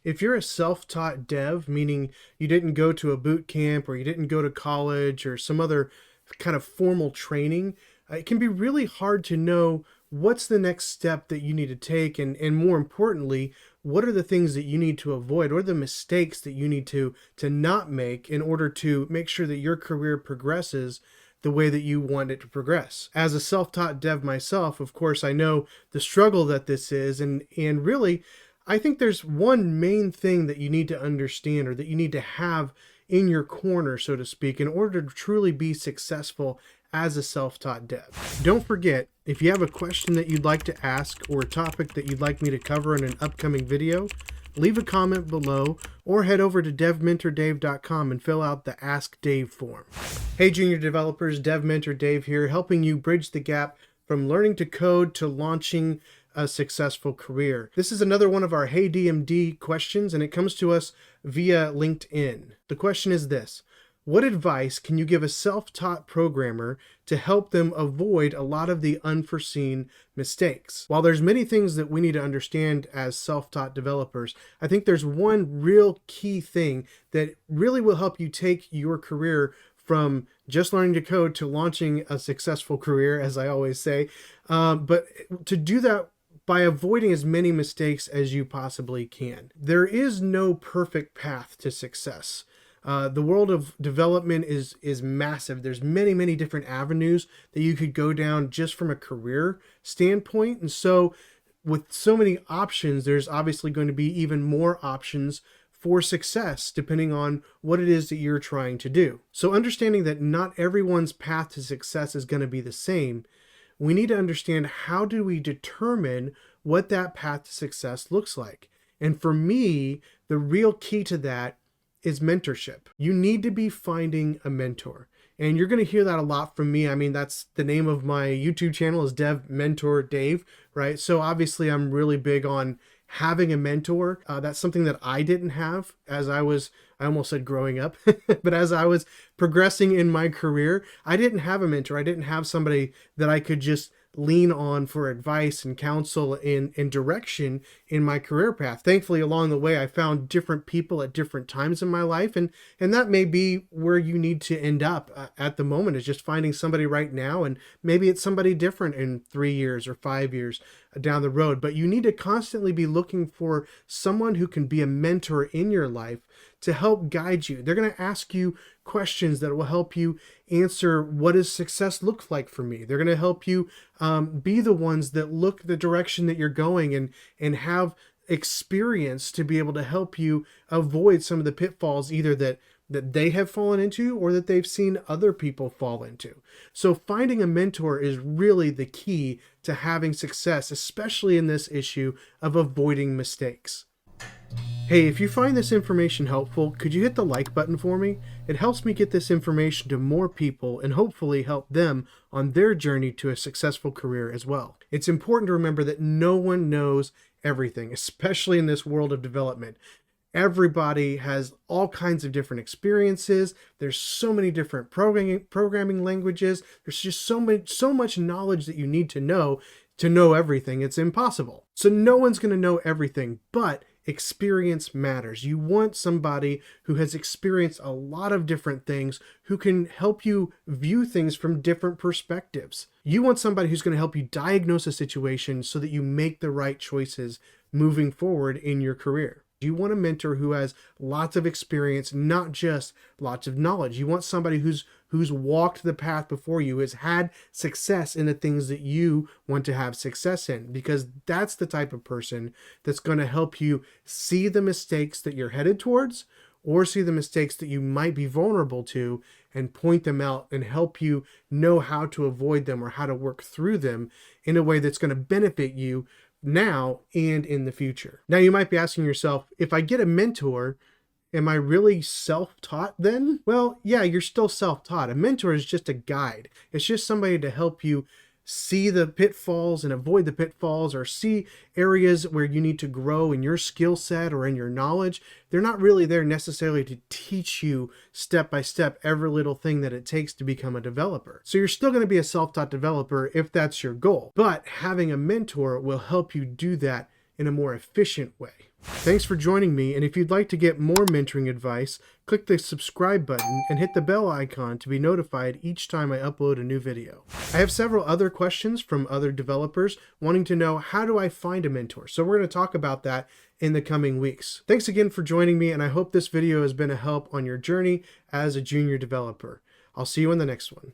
If you're a self-taught dev, meaning you didn't go to a boot camp or you didn't go to college or some other kind of formal training, it can be really hard to know what's the next step that you need to take, and more importantly, what are the things that you need to avoid, or the mistakes that you need to not make in order to make sure that your career progresses the way that you want it to progress. As a self-taught dev myself, of course, I know the struggle that this is, and really, I think there's one main thing that you need to understand, or that you need to have in your corner, so to speak, in order to truly be successful as a self-taught dev. Don't forget, if you have a question that you'd like to ask or a topic that you'd like me to cover in an upcoming video, leave a comment below or head over to devmentordave.com and fill out the Ask Dave form. Hey junior developers, Dev Mentor Dave here, helping you bridge the gap from learning to code to launching a successful career. This is another one of our Hey DMD questions, and it comes to us via LinkedIn. The question is this: what advice can you give a self-taught programmer to help them avoid a lot of the unforeseen mistakes? While there's many things that we need to understand as self-taught developers, I think there's one real key thing that really will help you take your career from just learning to code to launching a successful career, as I always say, but to do that by avoiding as many mistakes as you possibly can. There is no perfect path to success. The world of development is massive. There's many different avenues that you could go down just from a career standpoint. And so with so many options, there's obviously going to be even more options for success, depending on what it is that you're trying to do. So understanding that not everyone's path to success is going to be the same, we need to understand, how do we determine what that path to success looks like? And for me, the real key to that is mentorship. You need to be finding a mentor. And you're going to hear that a lot from me. I mean, that's the name of my YouTube channel, is Dev Mentor Dave, right? So obviously I'm really big on having a mentor. That's something that I didn't have as I almost said growing up, but as I was progressing in my career, I didn't have a mentor. I didn't have somebody that I could just lean on for advice and counsel and direction in my career path. Thankfully, along the way, I found different people at different times in my life, and that may be where you need to end up at the moment, is just finding somebody right now, and maybe it's somebody different in 3 years or 5 years down the road. But you need to constantly be looking for someone who can be a mentor in your life to help guide you. They're going to ask you questions that will help you answer, what does success look like for me? They're going to help you be the ones that look the direction that you're going, and have experience to be able to help you avoid some of the pitfalls, either that they have fallen into or that they've seen other people fall into. So finding a mentor is really the key to having success, especially in this issue of avoiding mistakes. Hey, if you find this information helpful, could you hit the like button for me? It helps me get this information to more people and hopefully help them on their journey to a successful career as well. It's important to remember that no one knows everything, especially in this world of development. Everybody has all kinds of different experiences. There's so many different programming languages. There's just so much knowledge that you need to know everything. It's impossible. So no one's going to know everything, but experience matters. You want somebody who has experienced a lot of different things, who can help you view things from different perspectives. You want somebody who's going to help you diagnose a situation so that you make the right choices moving forward in your career. You want a mentor who has lots of experience, not just lots of knowledge. You want somebody who's walked the path before you, has had success in the things that you want to have success in, because that's the type of person that's going to help you see the mistakes that you're headed towards, or see the mistakes that you might be vulnerable to, and point them out and help you know how to avoid them or how to work through them in a way that's going to benefit you now and in the future. Now you might be asking yourself, if I get a mentor, am I really self-taught then? Well, yeah, you're still self-taught. A mentor is just a guide. It's just somebody to help you see the pitfalls and avoid the pitfalls, or see areas where you need to grow in your skill set or in your knowledge. They're not really there necessarily to teach you step by step every little thing that it takes to become a developer. So you're still going to be a self-taught developer if that's your goal, but having a mentor will help you do that in a more efficient way. Thanks for joining me, and if you'd like to get more mentoring advice, click the subscribe button and hit the bell icon to be notified each time I upload a new video. I have several other questions from other developers wanting to know, how do I find a mentor? So we're going to talk about that in the coming weeks. Thanks again for joining me, and I hope this video has been a help on your journey as a junior developer. I'll see you in the next one.